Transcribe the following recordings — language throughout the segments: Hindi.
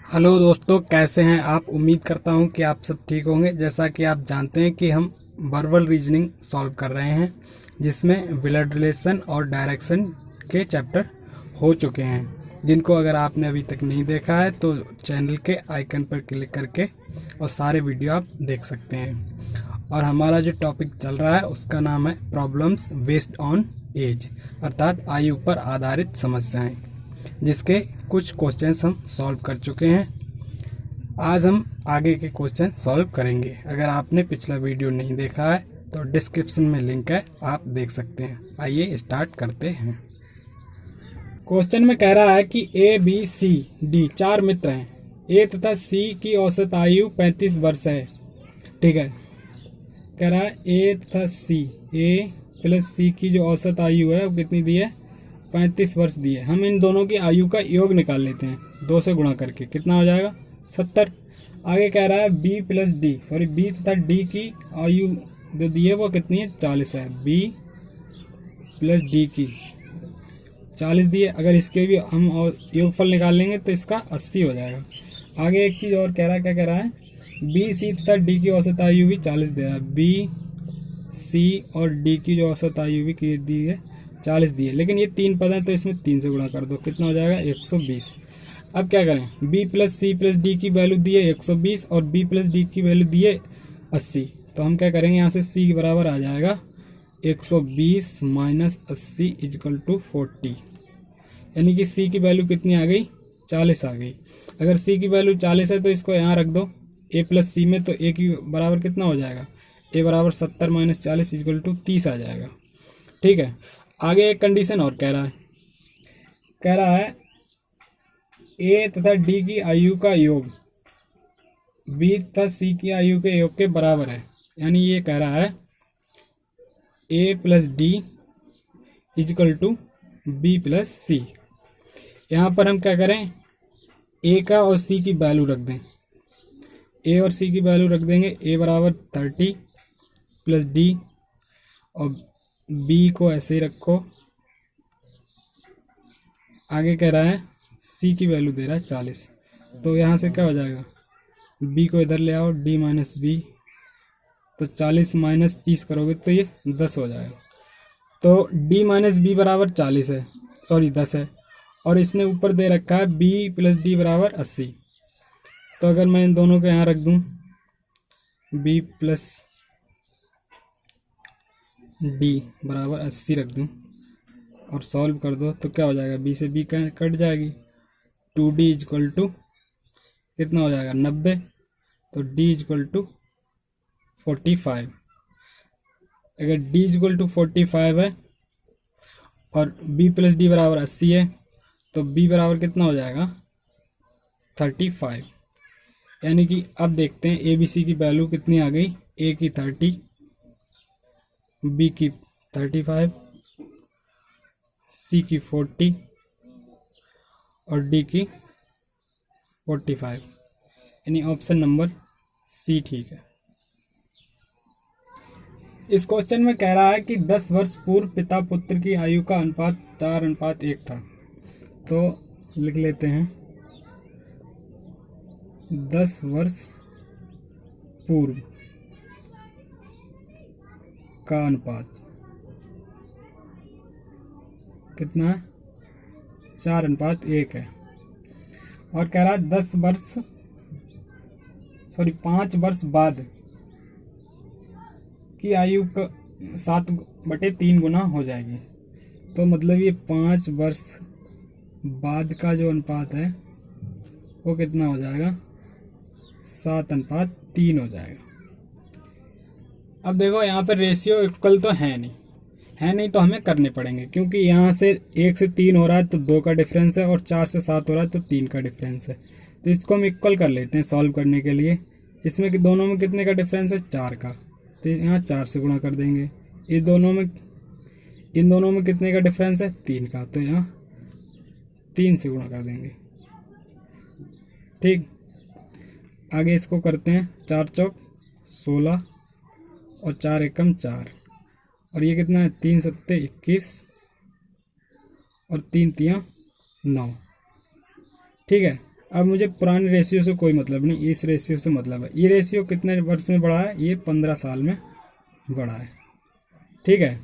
हेलो दोस्तों, कैसे हैं आप। उम्मीद करता हूं कि आप सब ठीक होंगे। जैसा कि आप जानते हैं कि हम वर्बल रीजनिंग सॉल्व कर रहे हैं, जिसमें ब्लड रिलेशन और डायरेक्शन के चैप्टर हो चुके हैं। जिनको अगर आपने अभी तक नहीं देखा है तो चैनल के आइकन पर क्लिक करके और सारे वीडियो आप देख सकते हैं। और हमारा जो टॉपिक चल रहा है उसका नाम है प्रॉब्लम्स बेस्ड ऑन एज, अर्थात आयु पर आधारित समस्याएं, जिसके कुछ क्वेश्चंस हम सॉल्व कर चुके हैं। आज हम आगे के क्वेश्चन सॉल्व करेंगे। अगर आपने पिछला वीडियो नहीं देखा है तो डिस्क्रिप्शन में लिंक है, आप देख सकते हैं। आइए स्टार्ट करते हैं। क्वेश्चन में कह रहा है कि ए बी सी डी चार मित्र हैं। ए तथा सी की औसत आयु 35 वर्ष है। ठीक है, कह रहा है ए तथा सी, ए प्लस सी की जो औसत आयु है वो कितनी दी है, 35 वर्ष दी है। हम इन दोनों की आयु का योग निकाल लेते हैं, 2 से गुणा करके कितना हो जाएगा, 70। आगे कह रहा है B plus D, sorry B तथा डी की आयु जो दी है वो कितनी है, 40 है। बी प्लस डी की 40 दी है। अगर इसके भी हम और योगफल निकाल लेंगे तो इसका 80 हो जाएगा। आगे एक चीज़ और कह रहा है, क्या कह रहा है, बी सी तथा डी की औसत आयु भी 40 दे रहा है। बी सी और डी की जो औसत आयु भी दी है 40 दी है, लेकिन ये 3 पद हैं तो इसमें 3 से गुणा कर दो, कितना हो जाएगा, 120। अब क्या करें, b plus C plus D की वैल्यू दी है 120 और b प्लस डी की वैल्यू दी है 80। तो हम क्या करेंगे, यहाँ से c के बराबर आ जाएगा 120 माइनस 80 इजकल टू 40, यानी कि c की वैल्यू कितनी आ गई, 40 आ गई। अगर c की वैल्यू 40 है तो इसको यहाँ रख दो a प्लस सी में, तो a की बराबर कितना हो जाएगा, a बराबर 70 माइनस 40 इजकल टू 30 आ जाएगा। ठीक है, आगे एक कंडीशन और कह रहा है ए तथा डी की आयु का योग बी तथा सी की आयु के योग के बराबर है। यानी ये कह रहा है A plus D is equal to B plus C. यहाँ पर हम क्या करें, ए का और सी की वैल्यू रख दें, ए और सी की वैल्यू रख देंगे। ए बराबर 30 प्लस डी और बी को ऐसे ही रखो। आगे कह रहा है सी की वैल्यू दे रहा है 40, तो यहाँ से क्या हो जाएगा, बी को इधर ले आओ, डी माइनस बी, तो 40 माइनस 30 करोगे तो ये 10 हो जाएगा। तो डी माइनस बी बराबर 40 है, सॉरी 10 है, और इसने ऊपर दे रखा है बी प्लस डी बराबर 80। तो अगर मैं इन दोनों को यहाँ रख दूँ, बी प्लस डी बराबर 80 रख दूँ और सॉल्व कर दो तो क्या हो जाएगा, बी से बी कट जाएगी। 2d इजक्वल टू कितना हो जाएगा, 90। तो d इजक्वल टू 45। अगर d इजक्वल टू 45 है और b प्लस डी बराबर 80 है तो b बराबर कितना हो जाएगा, 35। यानी कि अब देखते हैं ए बी सी की वैल्यू कितनी आ गई, a की 30, b की 35, c की 40 और डी की 45, यानी ऑप्शन नंबर सी ठीक है। इस क्वेश्चन में कह रहा है कि 10 वर्ष पूर्व पिता पुत्र की आयु का अनुपात 4:1 था। तो लिख लेते हैं 10 वर्ष पूर्व का अनुपात कितना है, 4:1 है। और कह रहा है 5 वर्ष बाद की आयु का 7/3 गुना हो जाएगी। तो मतलब ये 5 वर्ष बाद का जो अनुपात है वो कितना हो जाएगा, 7:3 हो जाएगा। अब देखो यहाँ पर रेशियो इक्वल तो है नहीं, तो हमें करने पड़ेंगे, क्योंकि यहाँ से 1 से 3 हो रहा है तो 2 का डिफरेंस है, और 4 से 7 हो रहा है तो 3 का डिफरेंस है। तो इसको हम इक्वल कर लेते हैं सॉल्व करने के लिए। इसमें कि दोनों में कितने का डिफरेंस है, 4 का, तो यहाँ 4 से गुणा कर देंगे। इन दोनों में कितने का डिफरेंस है, 3 का, तो यहाँ 3 से गुणा कर देंगे। ठीक, आगे इसको करते हैं, 4 चौक 16 और 4 एकम 4, और ये कितना है, 3 सत्ते 21 और 3 तियाँ 9। ठीक है, अब मुझे पुरानी रेशियो से कोई मतलब नहीं, इस रेशियो से मतलब है। ये रेशियो कितने वर्ष में बढ़ा है? ये 15 साल में बढ़ा है। ठीक है,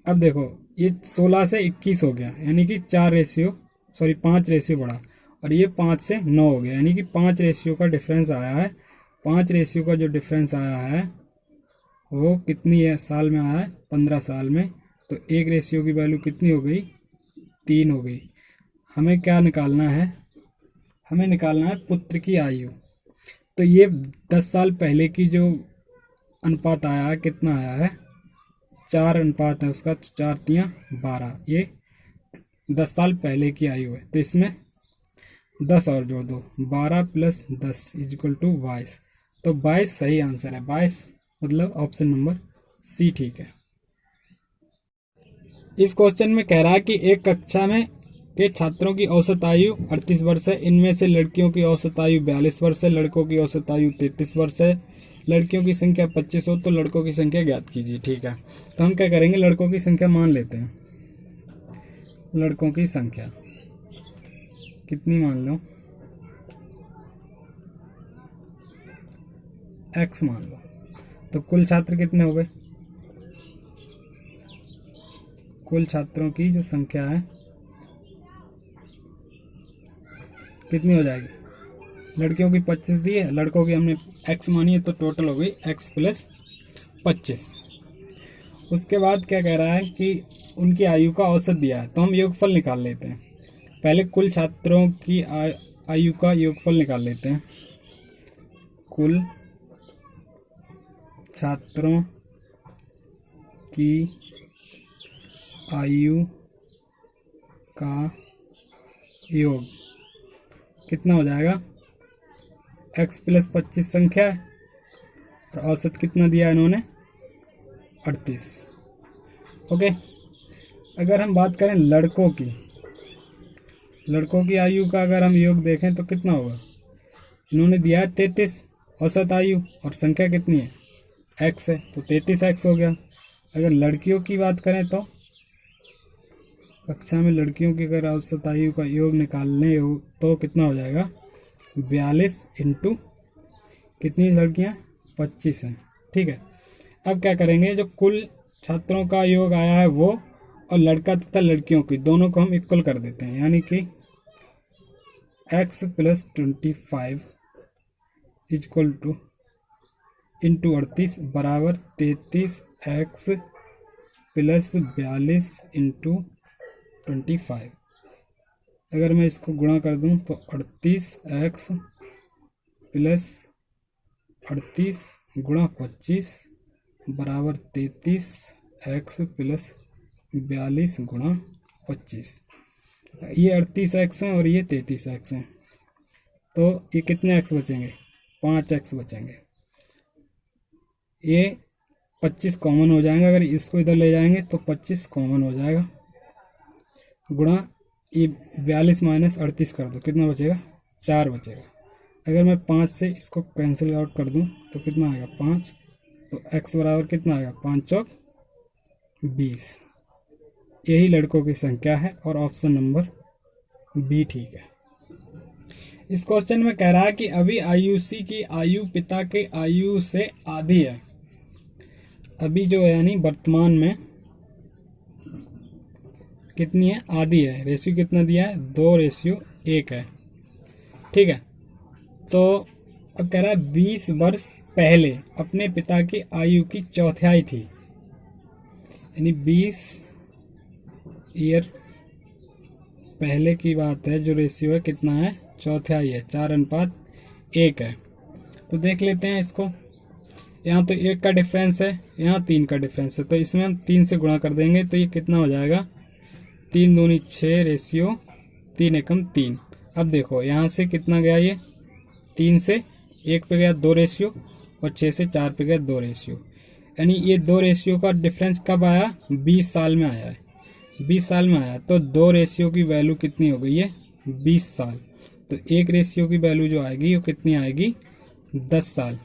अब देखो ये 16 से 21 हो गया, यानी कि 5 रेशियो बढ़ा, और ये 5 से 9 हो गया, यानी कि 5 रेशियो का डिफरेंस आया है। 5 रेशियो का जो डिफरेंस आया है वो कितनी है साल में आया है? 15 साल में। तो एक रेशियो की वैल्यू कितनी हो गई? 3 हो गई। हमें क्या निकालना है? हमें निकालना है पुत्र की आयु। तो ये 10 साल पहले की जो अनुपात आया है, कितना आया है? 4 अनुपात है उसका, 4 तियां 12। ये 10 साल पहले की आयु है, तो इसमें 10 और जोड़ दो, 12 प्लस 10 इक्वल टू 22। तो 22 सही आंसर है। 22 मतलब ऑप्शन नंबर सी ठीक है। इस क्वेश्चन में कह रहा है कि एक कक्षा में के छात्रों की औसत आयु 38 वर्ष है। इनमें से लड़कियों की औसत आयु 42 वर्ष है, लड़कों की औसत आयु 33 वर्ष है। लड़कियों की संख्या 25 हो तो लड़कों की संख्या ज्ञात कीजिए। ठीक है, तो हम क्या करेंगे? लड़कों की संख्या मान लेते हैं। लड़कों की संख्या कितनी मान लो? x मान लो। तो कुल छात्र कितने हो गए? कुल छात्रों की जो संख्या है कितनी हो जाएगी? लड़कियों की 25 दी है, लड़कों की हमने x मानी है, तो टोटल हो गई x प्लस 25। उसके बाद क्या कह रहा है कि उनकी आयु का औसत दिया है, तो हम योगफल निकाल लेते हैं। पहले कुल छात्रों की आयु का योगफल निकाल लेते हैं। कुल छात्रों की आयु का योग कितना हो जाएगा? x प्लस 25 संख्या है, और औसत कितना दिया इन्होंने? 38। ओके, अगर हम बात करें लड़कों की आयु का अगर हम योग देखें तो कितना होगा? इन्होंने दिया है 33 औसत आयु, और संख्या कितनी है? x है, तो 33x हो गया। अगर लड़कियों की बात करें तो कक्षा में लड़कियों की अगर औसत आयु का योग निकालने हो तो कितना हो जाएगा? 42 इंटू कितनी लड़कियां? 25 हैं। ठीक है, अब क्या करेंगे? जो कुल छात्रों का योग आया है वो, और लड़का तथा लड़कियों की दोनों को हम इक्वल कर देते हैं, यानी कि x plus 25 equal two into 38 बराबर 33x प्लस 42 इंटू 25। अगर मैं इसको गुणा कर दूं तो 38x प्लस 38 गुणा 25 बराबर 33x प्लस 42 गुणा 25। ये 38x हैं और ये 33x हैं, तो ये कितने x बचेंगे? 5x बचेंगे। ये 25 कॉमन हो जाएगा, अगर इसको इधर ले जाएंगे तो 25 कॉमन हो जाएगा, गुणा ये 42 माइनस 38 कर दो, कितना बचेगा? 4 बचेगा। अगर मैं 5 से इसको कैंसिल आउट कर दूं तो कितना आएगा? 5। तो x बराबर कितना आएगा? 5 चौक 20। यही लड़कों की संख्या है, और ऑप्शन नंबर बी ठीक है। इस क्वेश्चन में कह रहा है कि अभी आयुषी की आयु पिता के आयु से आधी है। अभी जो है यानी वर्तमान में कितनी है? आधी है। रेशियो कितना दिया है? 2:1 है। ठीक है, तो अब कह रहा है 20 वर्ष पहले अपने पिता की आयु की चौथाई थी, यानी 20 ईयर पहले की बात है। जो रेशियो है कितना है? चौथाई है, 4:1 है। तो देख लेते हैं इसको। यहाँ तो 1 का डिफरेंस है, यहाँ 3 का डिफरेंस है, तो इसमें हम 3 से गुणा कर देंगे, तो ये कितना हो जाएगा? 3 दूनी 6 रेशियो 3 एकम 3। अब देखो यहाँ से कितना गया? ये 3 से 1 पे गया 2 रेशियो, और 6 से 4 पे गया 2 रेशियो, यानी ये 2 रेशियो का डिफरेंस कब आया? 20 साल में आया है। 20 साल में आया, तो 2 रेशियो की वैल्यू कितनी हो गई है? 20 साल। तो 1 रेशियो की वैल्यू जो आएगी वो कितनी आएगी? 10 साल।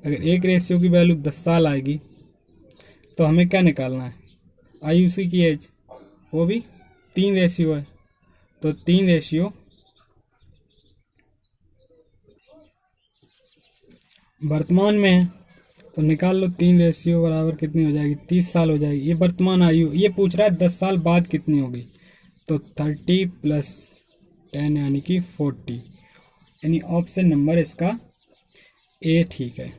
अगर 1 रेशियो की वैल्यू 10 साल आएगी तो हमें क्या निकालना है? आयुषी की एज, वो भी 3 रेशियो है, तो 3 रेशियो वर्तमान में है तो निकाल लो 3 रेशियो बराबर कितनी हो जाएगी, 30 साल हो जाएगी। ये वर्तमान आयु, ये पूछ रहा है 10 साल बाद कितनी होगी, तो 30 + 10 यानी कि 40, यानी ऑप्शन नंबर इसका ए ठीक है।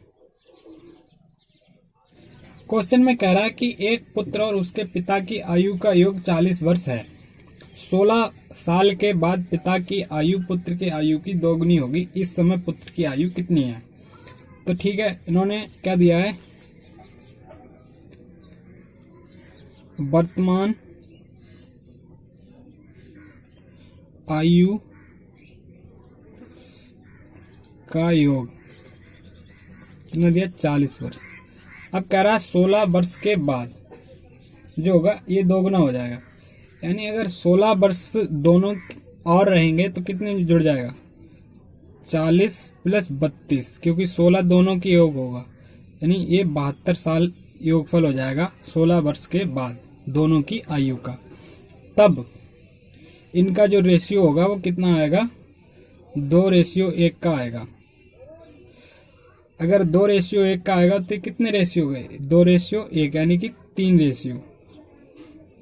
क्वेश्चन में कह रहा है कि एक पुत्र और उसके पिता की आयु का योग 40 वर्ष है। 16 साल के बाद पिता की आयु पुत्र की आयु की दोगुनी होगी, इस समय पुत्र की आयु कितनी है। तो ठीक है, इन्होंने क्या दिया है, वर्तमान आयु का योग कितना दिया, 40 वर्ष। अब कह रहा है 16 वर्ष के बाद जो होगा ये दोगुना हो जाएगा, यानी अगर 16 वर्ष दोनों और रहेंगे तो कितने जुड़ जाएगा, 40 + 32, क्योंकि 16 दोनों की योग होगा, यानी ये 72 साल योगफल हो जाएगा 16 वर्ष के बाद दोनों की आयु का। तब इनका जो रेशियो होगा वो कितना आएगा, 2:1 का आएगा। अगर 2:1 का आएगा तो कितने रेशियो गए, 2:1, यानी कि 3 रेशियो।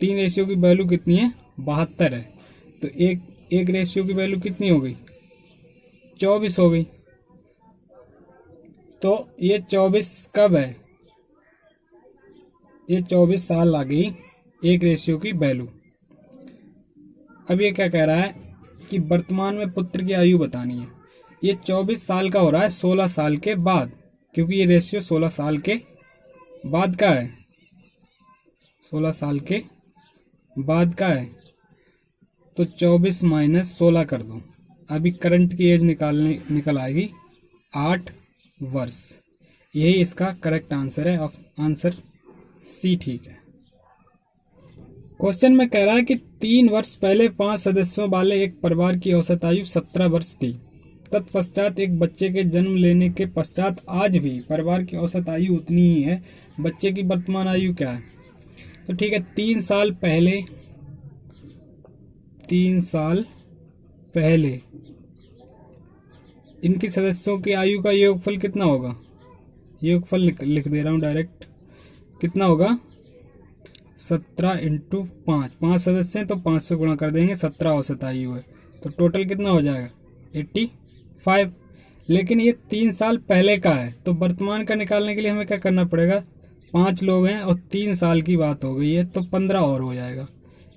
3 रेशियो की वैल्यू कितनी है, 72 है, तो एक रेशियो की वैल्यू कितनी हो गई, 24 हो गई। तो ये 24 कब है, ये 24 साल आ गई एक रेशियो की वैल्यू। अब ये क्या कह रहा है कि वर्तमान में पुत्र की आयु बतानी है। ये 24 साल का हो रहा है 16 साल के बाद, क्योंकि ये रेशियो 16 साल के बाद का है, 16 साल के बाद का है। तो 24 - 16 कर दो, अभी करंट की एज निकल आएगी 8 वर्ष। यही इसका करेक्ट आंसर है, आंसर सी ठीक है। क्वेश्चन में कह रहा है कि 3 वर्ष पहले 5 सदस्यों वाले एक परिवार की औसत आयु 17 वर्ष थी। तत्पश्चात एक बच्चे के जन्म लेने के पश्चात आज भी परिवार की औसत आयु उतनी ही है, बच्चे की वर्तमान आयु क्या है। तो ठीक है, 3 साल पहले इनकी सदस्यों की आयु का योगफल कितना होगा, योगफल लिख दे रहा हूँ डायरेक्ट, कितना होगा, 17 × 5, 5 सदस्य हैं तो 5 से गुणा कर देंगे, 17 औसत आयु है, तो टोटल कितना हो जाएगा, 85। लेकिन ये 3 साल पहले का है, तो वर्तमान का निकालने के लिए हमें क्या करना पड़ेगा, 5 लोग हैं और 3 साल की बात हो गई है, तो 15 और हो जाएगा,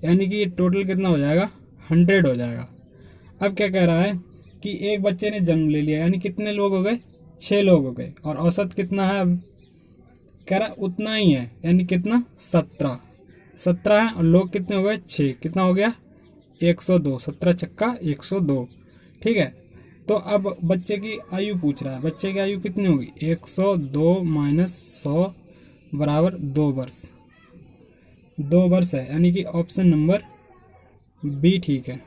यानी कि ये टोटल कितना हो जाएगा, 100 हो जाएगा। अब क्या कह रहा है कि एक बच्चे ने जन्म ले लिया, यानी कितने लोग हो गए, 6 लोग हो गए, और औसत कितना है, अब कह रहा उतना ही है, यानी कितना, 17 है, और लोग कितने हो गए, 6, कितना हो गया, 102, 17 छक्का 102। ठीक है, तो अब बच्चे की आयु पूछ रहा है, बच्चे की आयु कितनी होगी, 102 - 100 बराबर 2 वर्ष, 2 वर्ष है, यानी कि ऑप्शन नंबर बी ठीक है।